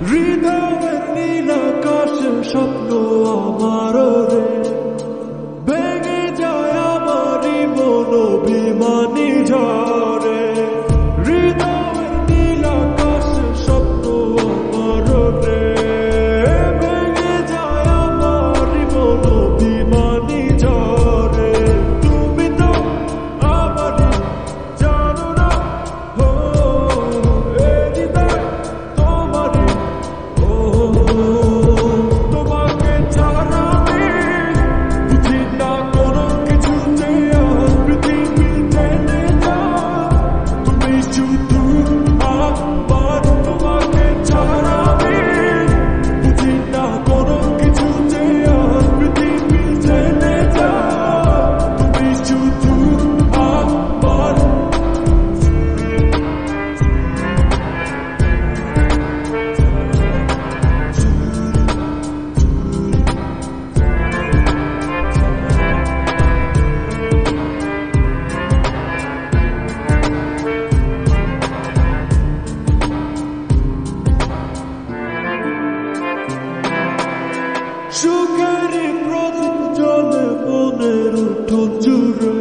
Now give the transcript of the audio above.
হৃদয়ের নীল আকাশে স্বপ্ন আমার রে, ভেঙে যায় আমারই মন অভিমানী ঝড়ে। হৃদয়ের নীল আকাশে স্বপ্ন আমার রে, ভেঙে যায় আমারই মন অভিমানী ঝড়ে। তুমি তো আমারই জানো না, হো এ হৃদয় তোমারই, ও তোমাকে ছাড়া আমি বুঝি না কোনো কিছু যে আর পৃথিবী টেনে যায়। তুমি শুধু আমার, তোমাকে ছাড়া আমি বুঝি না কোনো কিছু যে আর পৃথিবী টেনে যায়। তুমি শুধু আমার। সুখেরই প্রদীপ জ্বলে মনের উঠোন জুড়ে।